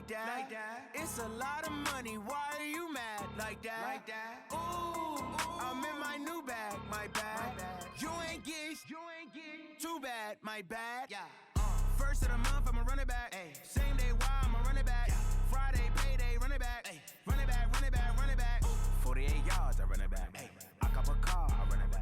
like that. It's a lot of money, why are you mad like that? Ooh, I'm in my new bag, my bad. You ain't get too bad, my bad. First of the month, I'ma run it back. Same day, why I'ma run it back. Friday, payday, run it back. Run it back, run it back, run it back. 48 yards, I run it back. I cop a car, I run it back.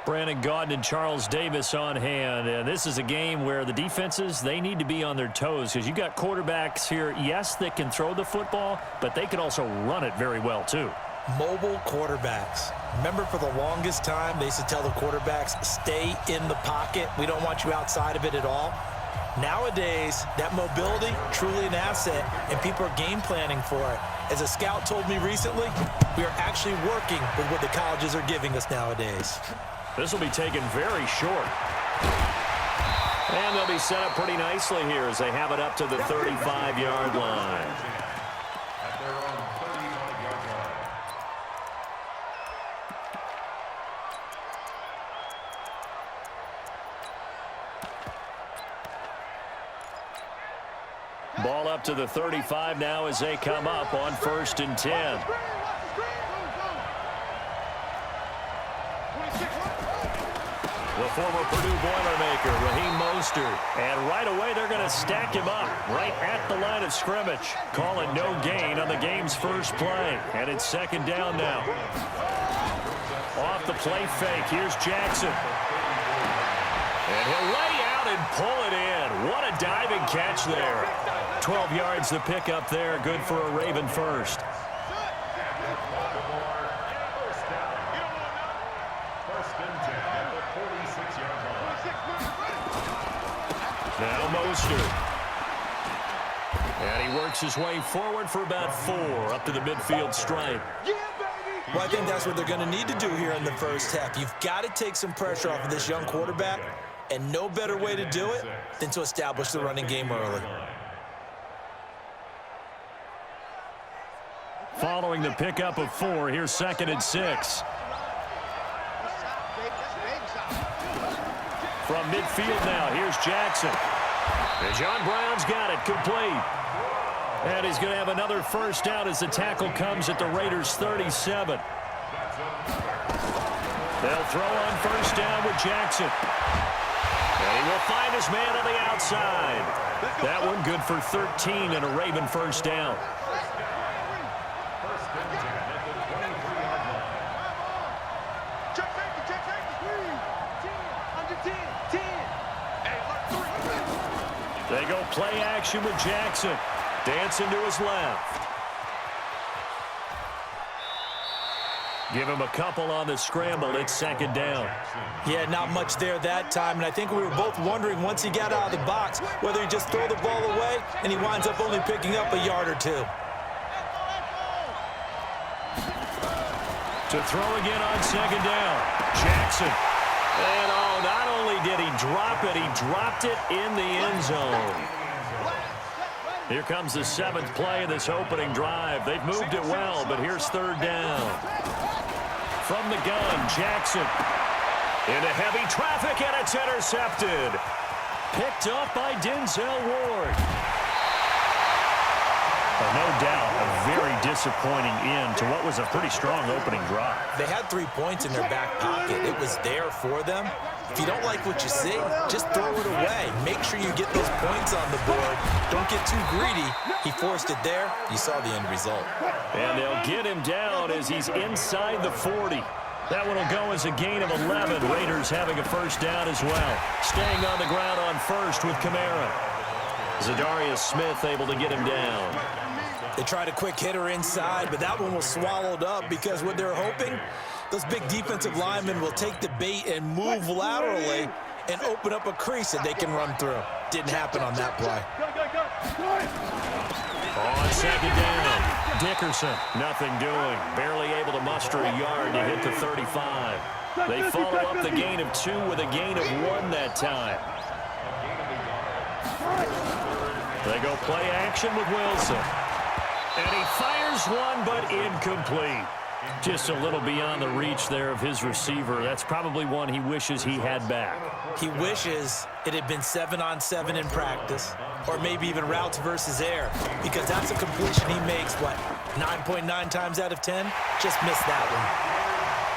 Brandon Gaudin and Charles Davis on hand. And this is a game where the defenses, they need to be on their toes because you got quarterbacks here, yes, that can throw the football, but they can also run it very well too. Mobile quarterbacks. Remember, for the longest time, they used to tell the quarterbacks, stay in the pocket. We don't want you outside of it at all. Nowadays, that mobility, truly an asset, and people are game planning for it. As a scout told me recently, we are actually working with what the colleges are giving us nowadays. This will be taken very short. And they'll be set up pretty nicely here as they have it up to the 35-yard line. Ball up to the 35 now as they come up on 1st and 10. The former Purdue Boilermaker, Raheem Mostert. And right away, they're going to stack him up right at the line of scrimmage. Call it no gain on the game's first play. And it's 2nd down now. Off the play fake, here's Jackson. And he'll lay out and pull it in. What a diving catch there. 12 yards to pick up there. Good for a Raven first. Now Mostert. And he works his way forward for about 4 up to the midfield stripe. Well, I think that's what they're going to need to do here in the first half. You've got to take some pressure off of this young quarterback, and no better way to do it than to establish the running game early. Following the pickup of 4, here's 2nd and 6. From midfield now, here's Jackson. And John Brown's got it complete. And he's going to have another first down as the tackle comes at the Raiders' 37. They'll throw on first down with Jackson. And he will find his man on the outside. That one good for 13 and a Raven first down. They go play action with Jackson. Dancing to his left. Give him a couple on the scramble. It's 2nd down. Yeah, not much there that time. And I think we were both wondering once he got out of the box whether he just throw the ball away and he winds up only picking up a yard or 2. To throw again on 2nd down. Jackson. And not only did he drop it, he dropped it in the end zone. Here comes the 7th play of this opening drive. They've moved it well, but here's 3rd down. From the gun, Jackson. Into heavy traffic, and it's intercepted. Picked up by Denzel Ward. No doubt, a very disappointing end to what was a pretty strong opening drive. They had 3 points in their back pocket. It was there for them. If you don't like what you see, just throw it away. Make sure you get those points on the board. Don't get too greedy. He forced it there. You saw the end result. And they'll get him down as he's inside the 40. That one will go as a gain of 11. Raiders having a first down as well. Staying on the ground on first with Kamara. Zadarius Smith able to get him down. They tried a quick hitter inside, but that one was swallowed up because what they're hoping, those big defensive linemen will take the bait and move laterally and open up a crease that they can run through. Didn't happen on that play. On 2nd down, Dickerson, nothing doing. Barely able to muster a yard to hit the 35. They follow up the gain of 2 with a gain of 1 that time. They go play action with Wilson. And he fires one, but incomplete. Just a little beyond the reach there of his receiver. That's probably one he wishes he had back. He wishes it had been 7-on-7 in practice, or maybe even routes versus air, because that's a completion he makes, what, 9.9 times out of 10? Just missed that one.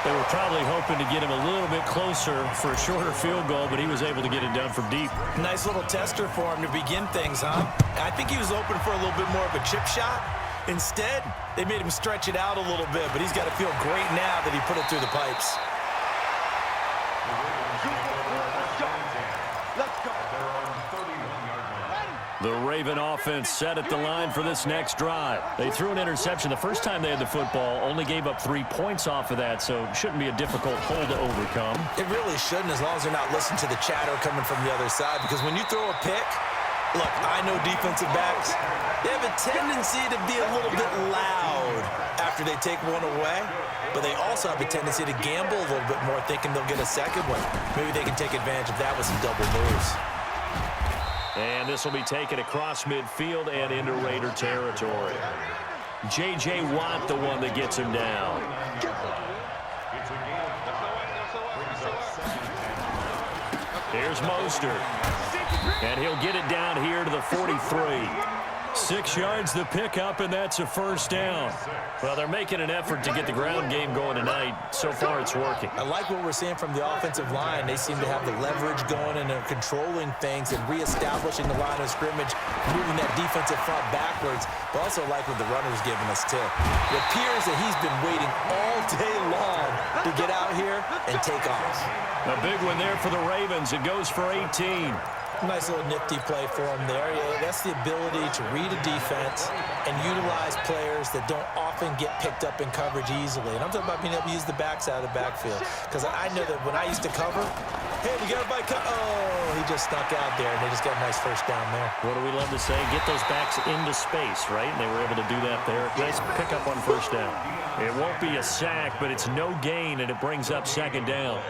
They were probably hoping to get him a little bit closer for a shorter field goal, but he was able to get it done from deep. Nice little tester for him to begin things, huh? I think he was open for a little bit more of a chip shot. Instead, they made him stretch it out a little bit, but he's got to feel great now that he put it through the pipes. The Raven offense set at the line for this next drive. They threw an interception the first time they had the football, only gave up 3 points off of that, so it shouldn't be a difficult hole to overcome. It really shouldn't, as long as they're not listening to the chatter coming from the other side, because when you throw a pick, look, I know defensive backs, they have a tendency to be a little bit loud after they take one away, but they also have a tendency to gamble a little bit more, thinking they'll get a second one. Maybe they can take advantage of that with some double moves. And this will be taken across midfield and into Raider territory. J.J. Watt, the one that gets him down. Here's Mostert. And he'll get it down here to the 43. 6 yards the pickup, and that's a first down. Well, they're making an effort to get the ground game going tonight. So far, it's working. I like what we're seeing from the offensive line. They seem to have the leverage going, and they're controlling things and reestablishing the line of scrimmage, moving that defensive front backwards. But also like what the runner's giving us, too. It appears that he's been waiting all day long to get out here and take off. A big one there for the Ravens. It goes for 18. Nice little nifty play for him there. Yeah, that's the ability to read a defense and utilize players that don't often get picked up in coverage easily. And I'm talking about being able to use the backs out of the backfield. Because I know that when I used to cover, hey, we got everybody oh, he just snuck out there, and they just got a nice first down there. What do we love to say? Get those backs into space, right? And they were able to do that there. Nice pickup on first down. It won't be a sack, but it's no gain, and it brings up second down.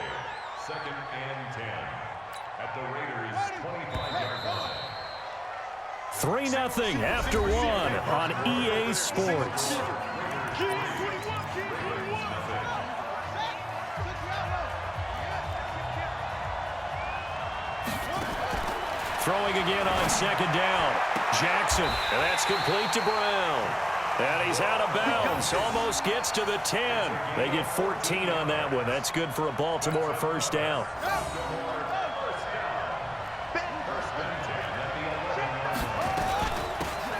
2nd and 10 at the Raiders' 25-yard line. 3-0 after 1 on EA Sports. Throwing again on second down. Jackson, and that's complete to Brown. And he's out of bounds, almost gets to the 10. They get 14 on that one. That's good for a Baltimore first down.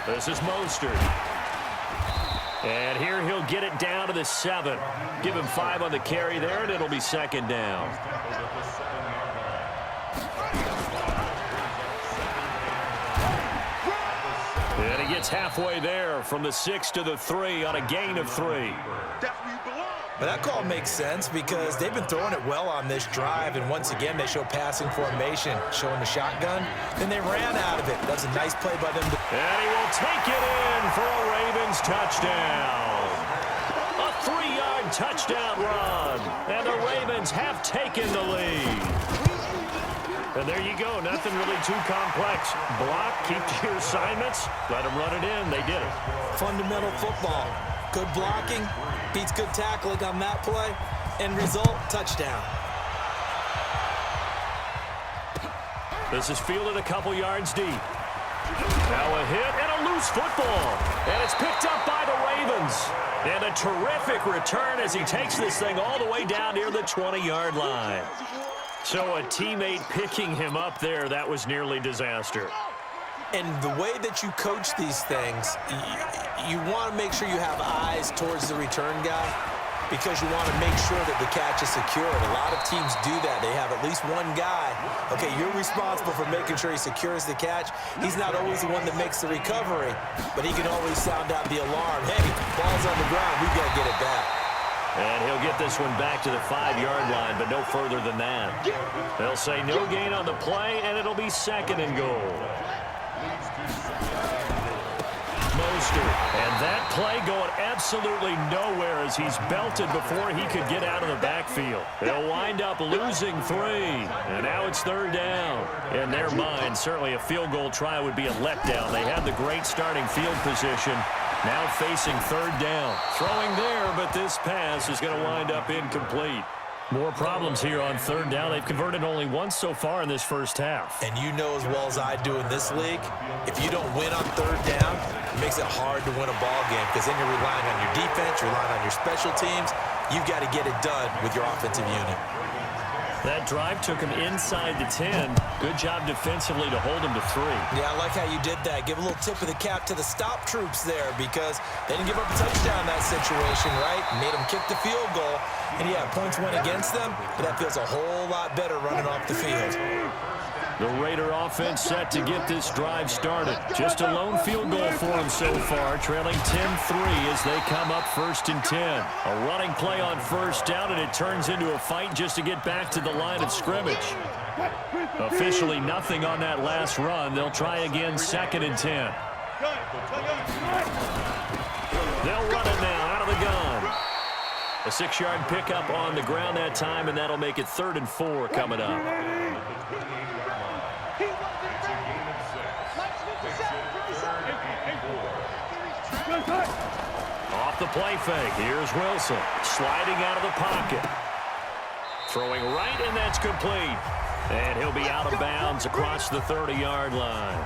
This is Mostert. And here he'll get it down to the 7. Give him 5 on the carry there, and it'll be second down. And he gets halfway there from the 6 to the 3 on a gain of 3. But that call makes sense because they've been throwing it well on this drive, and once again, they show passing formation, showing the shotgun. Then they ran out of it. That's a nice play by them. And he will take it in for a Ravens touchdown. A 3-yard touchdown run. And the Ravens have taken the lead. And there you go. Nothing really too complex. Block, keep to your assignments, let them run it in. They did it. Fundamental football. Good blocking, beats good tackling on that play, and result, touchdown. This is fielded a couple yards deep. Now a hit and a loose football. And it's picked up by the Ravens. And a terrific return as he takes this thing all the way down near the 20-yard line. So a teammate picking him up there, that was nearly disaster. And the way that you coach these things, you want to make sure you have eyes towards the return guy because you want to make sure that the catch is secured. A lot of teams do that. They have at least one guy. Okay, you're responsible for making sure he secures the catch. He's not always the one that makes the recovery, but he can always sound out the alarm. Hey, ball's on the ground. We got to get it back. And he'll get this one back to the 5-yard line, but no further than that. They'll say no gain on the play, and it'll be second and goal. Mostert, and that play going absolutely nowhere as he's belted before he could get out of the backfield. They'll wind up losing 3, and now it's third down. In their mind, certainly a field goal try would be a letdown. They had the great starting field position, Now facing third down. Throwing there, but this pass is going to wind up incomplete. More problems here on third down. They've converted only once so far in this first half. And you know as well as I do in this league, if you don't win on third down, it makes it hard to win a ball game because then you're relying on your defense, you're relying on your special teams. You've got to get it done with your offensive unit. That drive took him inside the 10. Good job defensively to hold him to 3. Yeah, I like how you did that. Give a little tip of the cap to the stop troops there because they didn't give up a touchdown in that situation, right? Made them kick the field goal. And, yeah, points went against them, but that feels a whole lot better running off the field. The Raider offense set to get this drive started. Just a lone field goal for him so far, trailing 10-3 as they come up 1st and 10. A running play on first down, and it turns into a fight just to get back to the line of scrimmage. Officially nothing on that last run. They'll try again 2nd and 10. They'll run it now out of the gun. A 6-yard pickup on the ground that time, and that'll make it 3rd and 4 coming up. Off the play fake. Here's Wilson sliding out of the pocket. Throwing right, and that's complete. And he'll be out of bounds across the 30-yard line.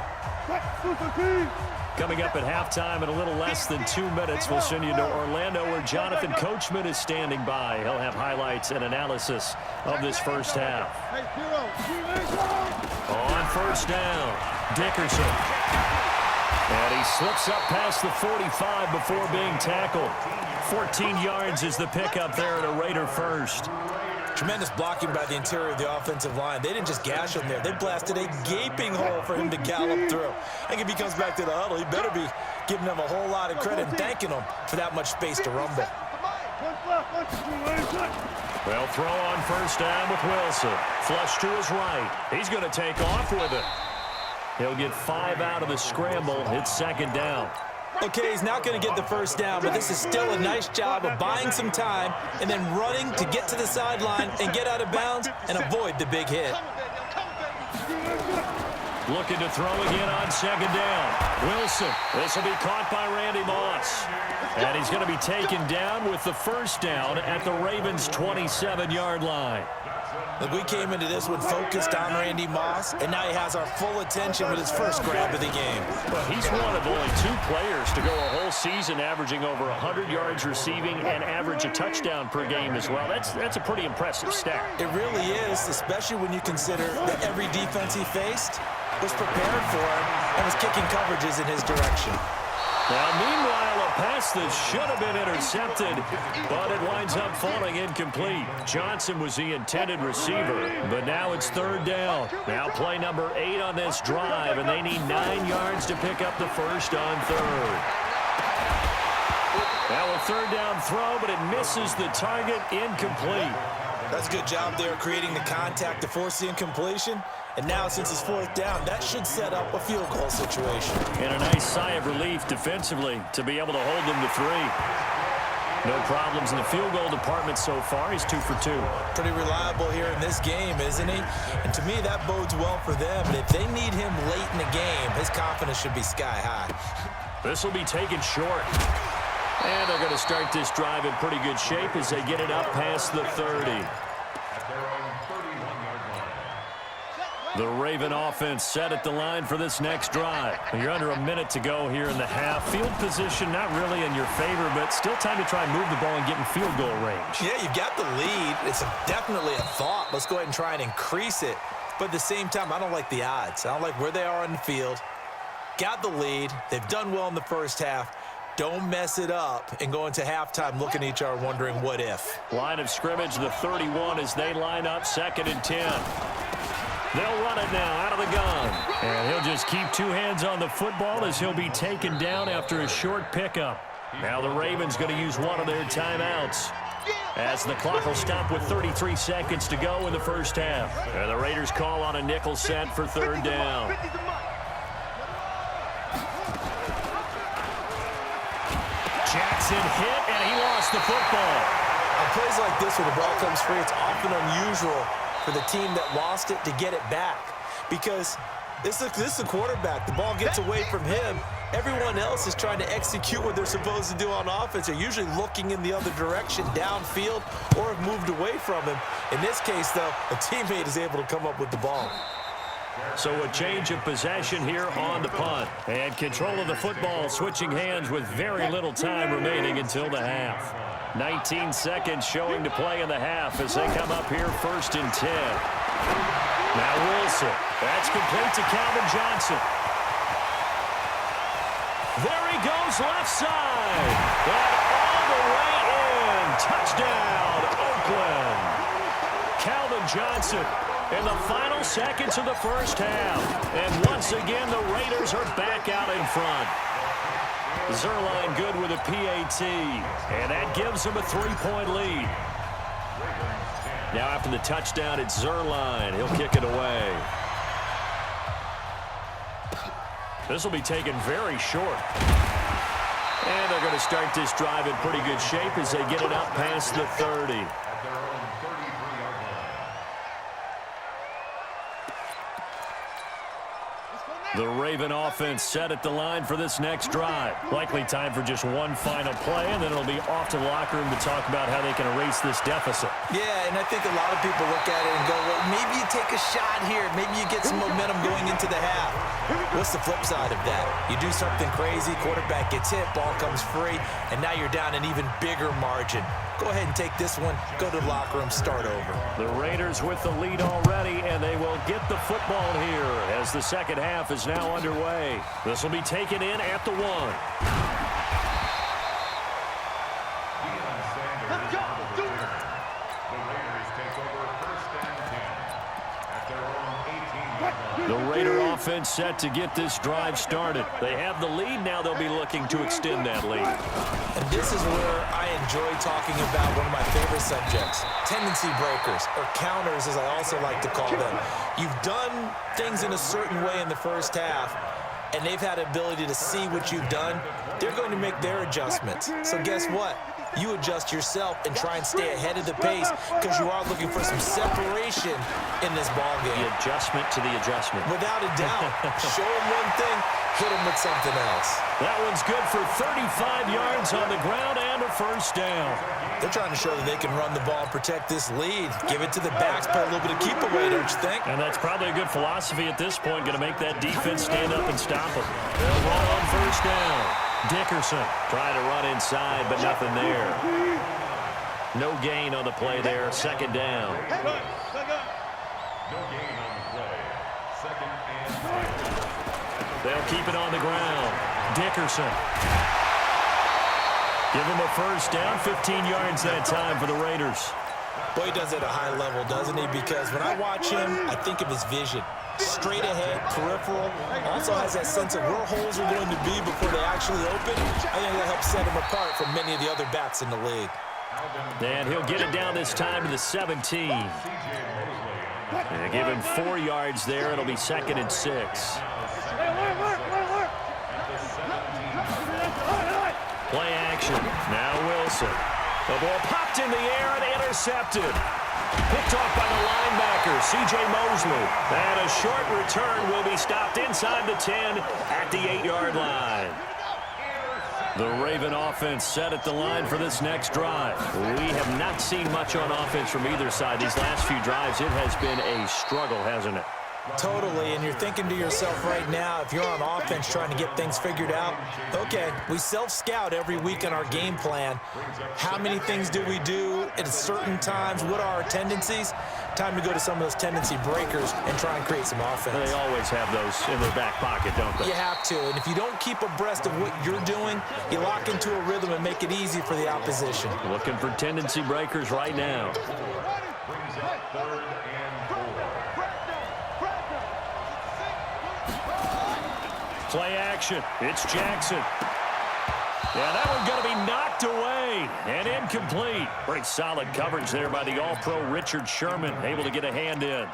Coming up at halftime in a little less than 2 minutes, we'll send you to Orlando where Jonathan Coachman is standing by. He'll have highlights and analysis of this first half. On first down, Dickerson. And he slips up past the 45 before being tackled. 14 yards is the pickup there at a Raider first. Tremendous blocking by the interior of the offensive line. They didn't just gash him there. They blasted a gaping hole for him to gallop through. I think if he comes back to the huddle, he better be giving them a whole lot of credit and thanking them for that much space to rumble. Well, throw on first down with Wilson. Flush to his right. He's going to take off with it. He'll get 5 out of the scramble. It's 2nd down. Okay, he's not going to get the first down, but this is still a nice job of buying some time and then running to get to the sideline and get out of bounds and avoid the big hit. Looking to throw again on 2nd down. Wilson. This will be caught by Randy Moss. And he's going to be taken down with the first down at the Ravens' 27-yard line. Look, we came into this one focused on Randy Moss, and now he has our full attention with his first grab of the game. Well, he's one of only 2 players to go a whole season averaging over 100 yards receiving and average a touchdown per game as well. That's a pretty impressive stat. It really is, especially when you consider that every defense he faced was prepared for him and was kicking coverages in his direction. Now, meanwhile, a pass that should have been intercepted, but it winds up falling incomplete. Johnson was the intended receiver, but now it's 3rd down. Now play number 8 on this drive, and they need 9 yards to pick up the first on 3rd. Now a 3rd down throw, but it misses the target, incomplete. That's a good job there creating the contact to force the incompletion. And now, since it's 4th down, that should set up a field goal situation. And a nice sigh of relief defensively to be able to hold them to 3. No problems in the field goal department so far. He's 2 for 2. Pretty reliable here in this game, isn't he? And to me, that bodes well for them. But if they need him late in the game, his confidence should be sky high. This will be taken short. And they're going to start this drive in pretty good shape as they get it up past the 30. The Raven offense set at the line for this next drive. You're under a minute to go here in the half. Field position not really in your favor, but still time to try and move the ball and get in field goal range. Yeah, you've got the lead. It's definitely a thought. Let's go ahead and try and increase it. But at the same time, I don't like the odds. I don't like where they are on the field. Got the lead. They've done well in the first half. Don't mess it up and go into halftime looking at each other wondering what if. Line of scrimmage, the 31 as they line up 2nd and 10. They'll run it now out of the gun. And he'll just keep 2 hands on the football as he'll be taken down after a short pickup. Now the Ravens going to use one of their timeouts as the clock will stop with 33 seconds to go in the first half. And the Raiders call on a nickel set for 3rd down. Jackson hit, and he lost the football. On plays like this where the ball comes free, it's often unusual for the team that lost it to get it back because This is the quarterback. The ball gets away from him. Everyone else is trying to execute what they're supposed to do on offense. They're usually looking in the other direction, downfield, or have moved away from him. In this case, though, a teammate is able to come up with the ball. So a change of possession here on the punt. And control of the football, switching hands with very little time remaining until the half. 19 seconds showing to play in the half as they come up here 1st and 10. Now Wilson. That's complete to Calvin Johnson. There he goes left side. And all the way in. Touchdown, Oakland. Calvin Johnson in the final seconds of the first half. And once again, the Raiders are back out in front. Zuerlein good with a PAT. And that gives them a 3-point lead. Now after the touchdown, it's Zuerlein. He'll kick it away. This will be taken very short. And they're going to start this drive in pretty good shape as they get it up past the 30. The Raven offense set at the line for this next drive. Likely time for just one final play, and then it'll be off to the locker room to talk about how they can erase this deficit. Yeah, and I think a lot of people look at it and go, well, maybe you take a shot here. Maybe you get some momentum going into the half. What's the flip side of that? You do something crazy, quarterback gets hit, ball comes free, and now you're down an even bigger margin. Go ahead and take this one, go to the locker room, start over. The Raiders with the lead already, and they will get the football here as the second half is now underway. This will be taken in at the 1. Let's go. Do it. The Raiders take over 1st and 10 at their own 18-yard line. The Raider offense set to get this drive started. They have the lead. Now they'll be looking to extend that lead. And this is where I enjoy talking about one of my favorite subjects, tendency breakers, or counters as I also like to call them. You've done things in a certain way in the first half, and they've had the ability to see what you've done. They're going to make their adjustments. So guess what? You adjust yourself and try and stay ahead of the pace because you are looking for some separation in this ballgame. The adjustment to the adjustment. Without a doubt. Show them one thing, hit them with something else. That one's good for 35 yards on the ground and a first down. They're trying to show that they can run the ball and protect this lead. Give it to the backs, play a little bit of keep away, don't you think? And that's probably a good philosophy at this point, going to make that defense stand up and stop them. They'll run on first down. Dickerson trying to run inside, but nothing there. No gain on the play there. Second down. No gain on the play. 2nd and 5. They'll keep it on the ground. Dickerson. Give him a first down. 15 yards that time for the Raiders. Boy, he does it at a high level, doesn't he? Because when I watch him, I think of his vision. Straight ahead, peripheral. Also has that sense of where holes are going to be before they actually open. I think that helps set him apart from many of the other backs in the league. And he'll get it down this time to the 17. And give him 4 yards there. It'll be 2nd and 6. Play action. Now Wilson. The ball popped in the air and intercepted. Picked off by the linebacker, C.J. Mosley. And a short return will be stopped inside the 10 at the 8-yard line. The Raven offense set at the line for this next drive. We have not seen much on offense from either side these last few drives. It has been a struggle, hasn't it? Totally, and you're thinking to yourself right now, if you're on offense trying to get things figured out, okay, we self-scout every week in our game plan. How many things do we do at certain times? What are our tendencies? Time to go to some of those tendency breakers and try and create some offense. They always have those in their back pocket, don't they? You have to, and if you don't keep abreast of what you're doing, you lock into a rhythm and make it easy for the opposition. Looking for tendency breakers right now. Brings up 3rd and 4. Play action. It's Jackson. Yeah, that one going to be knocked away and incomplete. Pretty solid coverage there by the All-Pro Richard Sherman, able to get a hand in.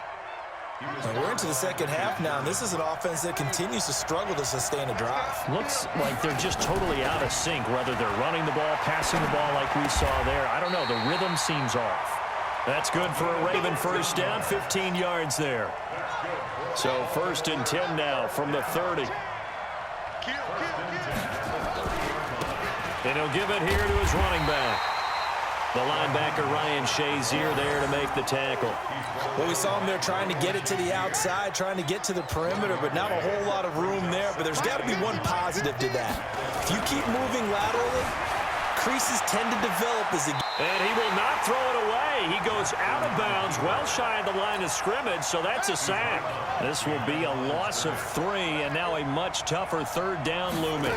And we're into the second half now, and this is an offense that continues to struggle to sustain a drive. Looks like they're just totally out of sync, whether they're running the ball, passing the ball like we saw there. I don't know. The rhythm seems off. That's good for a Raven first down, 15 yards there. So 1st and 10 now from the 30. And he'll give it here to his running back. The linebacker, Ryan Shazier, there to make the tackle. Well, we saw him there trying to get it to the outside, trying to get to the perimeter, but not a whole lot of room there. But there's got to be one positive to that. If you keep moving laterally, creases tend to develop as it... And he will not throw it away. He goes out of bounds, well shy of the line of scrimmage, so that's a sack. This will be a loss of 3, and now a much tougher 3rd down looming.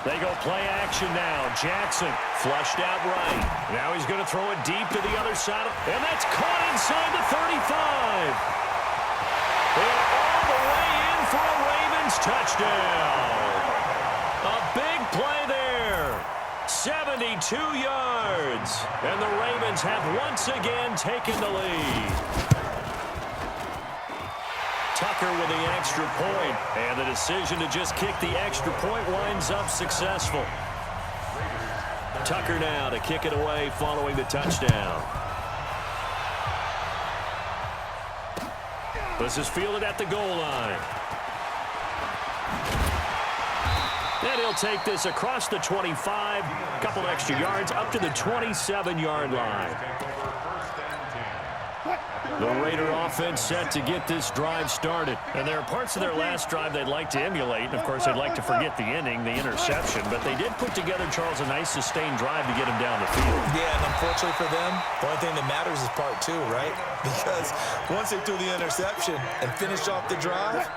They go play action now. Jackson flushed out right. Now he's going to throw it deep to the other side. And that's caught inside the 35. And all the way in for a Ravens touchdown. A big play there. 72 yards. And the Ravens have once again taken the lead. Tucker with the extra point, and the decision to just kick the extra point winds up successful. Tucker now to kick it away following the touchdown. This is fielded at the goal line. And he'll take this across the 25, a couple extra yards up to the 27-yard line. The Raider offense set to get this drive started. And there are parts of their last drive they'd like to emulate. And, of course, they'd like to forget the ending, the interception. But they did put together, Charles, a nice sustained drive to get him down the field. Yeah, and unfortunately for them, the only thing that matters is part 2, right? Because once they threw the interception and finished off the drive,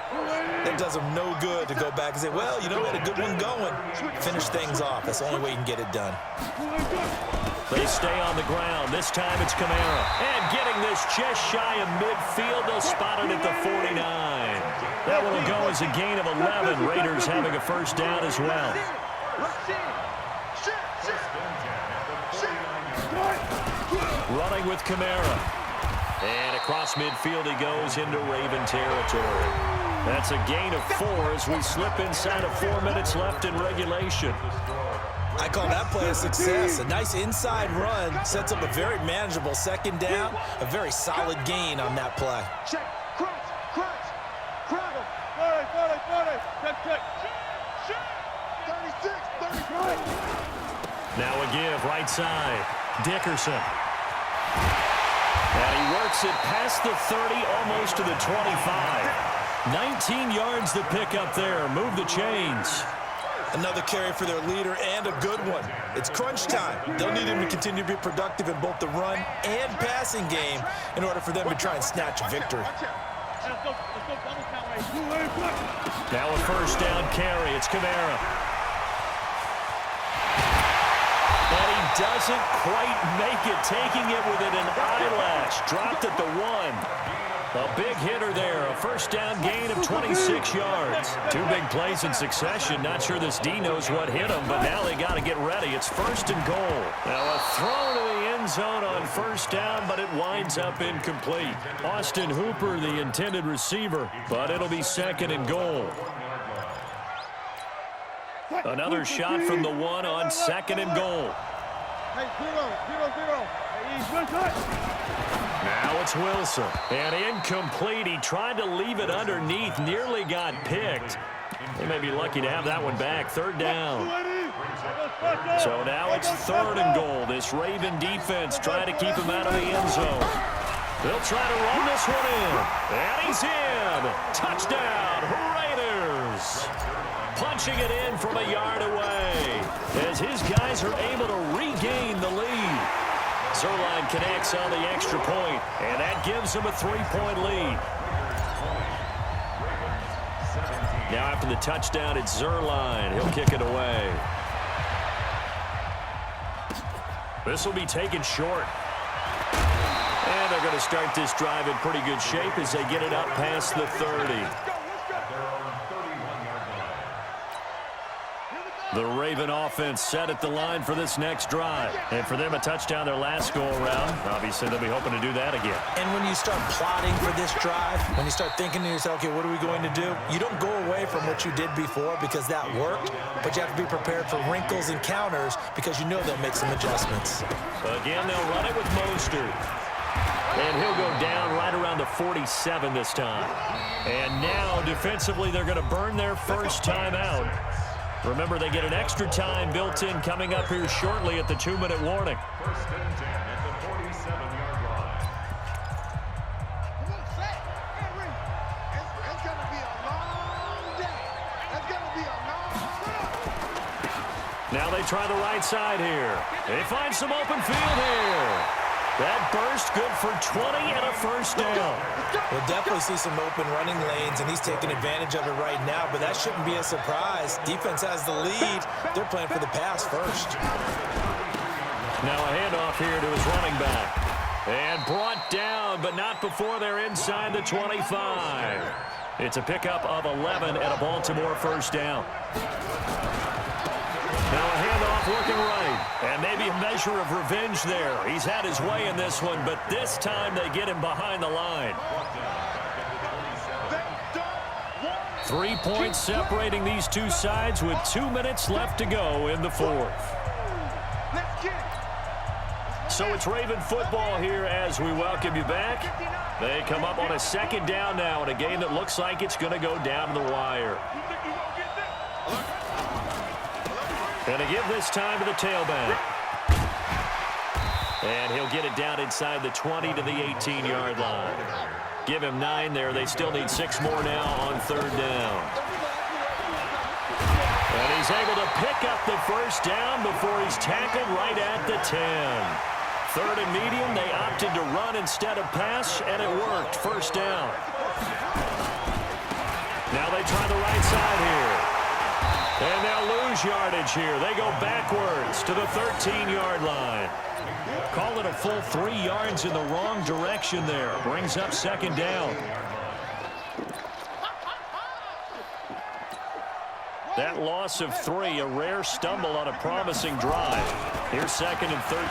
it does them no good to go back and say, well, you know, we had a good one going. Finish things off. That's the only way you can get it done. They stay on the ground. This time it's Kamara. And getting this just shy of midfield. They'll spot it at the 49. That one will go as a gain of 11. Raiders having a 1st down as well. Running with Kamara. And across midfield he goes into Raven territory. That's a gain of 4 as we slip inside of 4 minutes left in regulation. I call that play a success. A nice inside run sets up a very manageable 2nd down. A very solid gain on that play. Check, crunch, crowd. 36, 35. Now a give, right side. Dickerson. And he works it past the 30, almost to the 25. 19 yards to pick up there. Move the chains. Another carry for their leader, and a good one. It's crunch time. They'll need him to continue to be productive in both the run and passing game in order for them to try and snatch a victory. Now a 1st down carry. It's Kamara. And he doesn't quite make it, taking it within an eyelash. Dropped at the 1. A big hitter there, a 1st down gain of 26 yards. 2 big plays in succession. Not sure this D knows what hit him, but now they got to get ready. It's 1st and goal. Now a throw to the end zone on 1st down, but it winds up incomplete. Austin Hooper, the intended receiver, but it'll be 2nd and goal. Another shot from the 1 on 2nd and goal. Hey, 0. Now it's Wilson. And incomplete. He tried to leave it underneath. Nearly got picked. They may be lucky to have that one back. 3rd down. So now it's 3rd and goal. This Raven defense trying to keep him out of the end zone. They'll try to run this one in. And he's in. Touchdown, Raiders. Punching it in from a yard away as his guys are able to regain the lead. Zerline connects on the extra point, and that gives him a 3-point lead. Now after the touchdown, it's Zerline. He'll kick it away. This will be taken short. And they're going to start this drive in pretty good shape as they get it up past the 30. The Raven offense set at the line for this next drive. And for them, a touchdown their last go-around. Obviously, they'll be hoping to do that again. And when you start plotting for this drive, when you start thinking to yourself, okay, what are we going to do? You don't go away from what you did before because that worked, but you have to be prepared for wrinkles and counters because you know they'll make some adjustments. Again, they'll run it with Mostert. And he'll go down right around the 47 this time. And now, defensively, they're going to burn their first timeout. Remember, they get an extra time built in coming up here shortly at the 2-minute warning. First and 10 at the 47-yard line. It's going to be a long day. It's going to be a long day. Now they try the right side here. They find some open field here. That burst good for 20 and a first down. We'll definitely see some open running lanes, and he's taking advantage of it right now, but that shouldn't be a surprise. Defense has the lead. They're playing for the pass first. Now a handoff here to his running back. And brought down, but not before they're inside the 25. It's a pickup of 11 and a Baltimore first down. Now a handoff working right. And maybe a measure of revenge there. He's had his way in this one, but this time they get him behind the line. 3 points separating these two sides with 2 minutes left to go in the fourth. So it's Raven football here as we welcome you back. They come up on a second down now in a game that looks like it's going to go down to the wire. And to give this time to the tailback. And he'll get it down inside the 20 to the 18-yard line. Give him 9 there. They still need 6 more now on third down. And he's able to pick up the first down before he's tackled right at the 10. Third and medium, they opted to run instead of pass, and it worked. First down. Now they try the right side here. And they'll lose yardage here. They go backwards to the 13-yard line. Call it a full 3 yards in the wrong direction there. Brings up second down. That loss of 3, a rare stumble on a promising drive. Here's second and 13.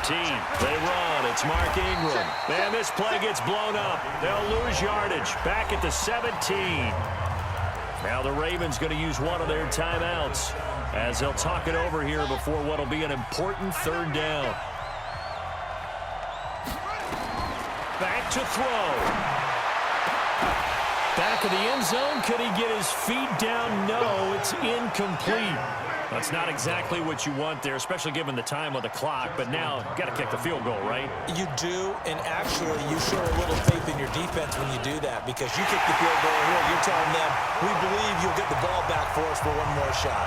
They run. It's Mark Ingram. And this play gets blown up. They'll lose yardage. Back at the 17. Now the Ravens going to use one of their timeouts as they'll talk it over here before what will be an important third down. Back to throw. Back of the end zone. Could he get his feet down? No, it's incomplete. That's not exactly what you want there, especially given the time on the clock. But now, you've got to kick the field goal, right? You do, and actually, you show a little faith in your defense when you do that, because you kick the field goal here, you're telling them, we believe you'll get the ball back for us for one more shot.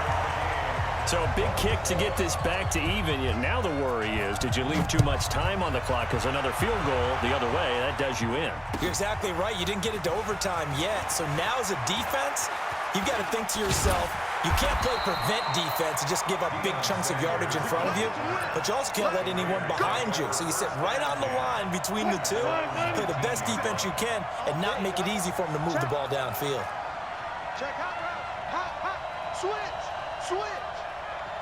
So a big kick to get this back to even. Now the worry is, did you leave too much time on the clock? Because another field goal the other way, that does you in. You're exactly right. You didn't get it to overtime yet. So now as a defense, you've got to think to yourself, you can't play prevent defense and just give up big chunks of yardage in front of you, but you also can't let anyone behind you. So you sit right on the line between the two, play the best defense you can, and not make it easy for them to move the ball downfield. Check out route. Hot. Switch.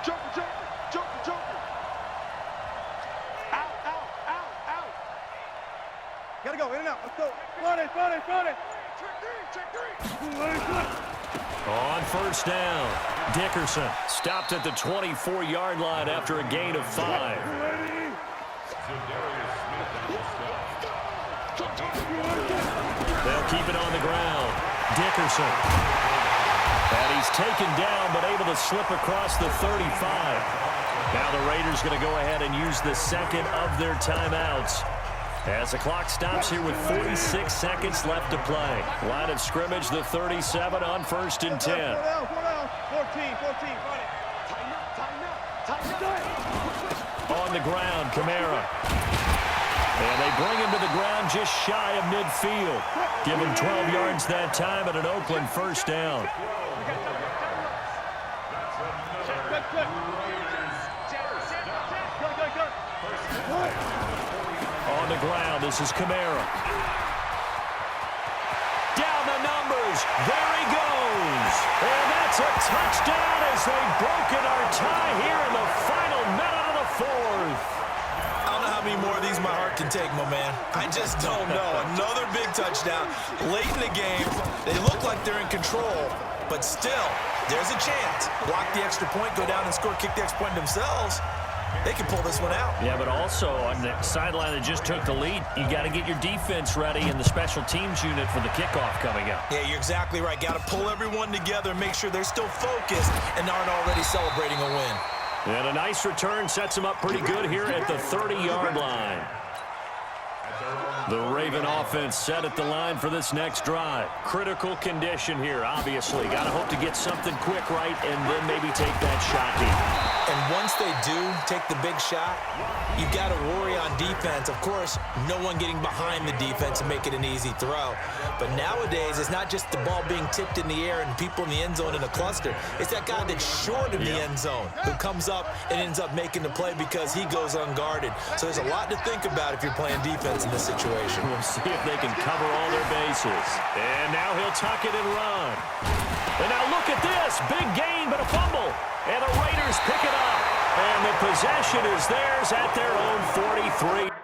Joker. Out. Gotta go, in and out. Let's go. Run it. Check three. On first down, Dickerson stopped at the 24-yard line after a gain of 5. They'll keep it on the ground. Dickerson. And he's taken down, but able to slip across the 35. Now the Raiders going to go ahead and use the second of their timeouts as the clock stops here with 46 seconds left to play. Line of scrimmage, the 37 on first and 10. 4 down. 14. Run it. Tighten up. On the ground, Kamara. And they bring him to the ground just shy of midfield. Give him 12 yards that time at an Oakland first down. On the ground, this is Kamara. Down the numbers. There he goes. And that's a touchdown as they've broken our tie here in the final minute of the fourth. I don't know how many more of these my heart can take, my man. I just don't know. Another big touchdown. Late in the game, they look like they're in control, but still, there's a chance. Block the extra point, go down and score, kick the extra point themselves. they can pull this one out. Yeah, but also on the sideline that just took the lead, you got to get your defense ready in the special teams unit for the kickoff coming up. Yeah, you're exactly right. Got to pull everyone together and make sure they're still focused and aren't already celebrating a win. And a nice return sets them up pretty good here at the 30-yard line. The Raven offense set at the line for this next drive. Critical condition here, obviously. Got to hope to get something quick right and then maybe take that shot deep. And once they do take the big shot, you've got to worry on defense. Of course, no one getting behind the defense and make it an easy throw. But nowadays, it's not just the ball being tipped in the air and people in the end zone in a cluster. It's that guy that's short of the end zone who comes up and ends up making the play because he goes unguarded. So there's a lot to think about if you're playing defense in this situation. We'll see if they can cover all their bases. And now he'll tuck it and run. And now look at this. Big gain, but a fumble. And the Raiders pick it up. And the possession is theirs at their own 43.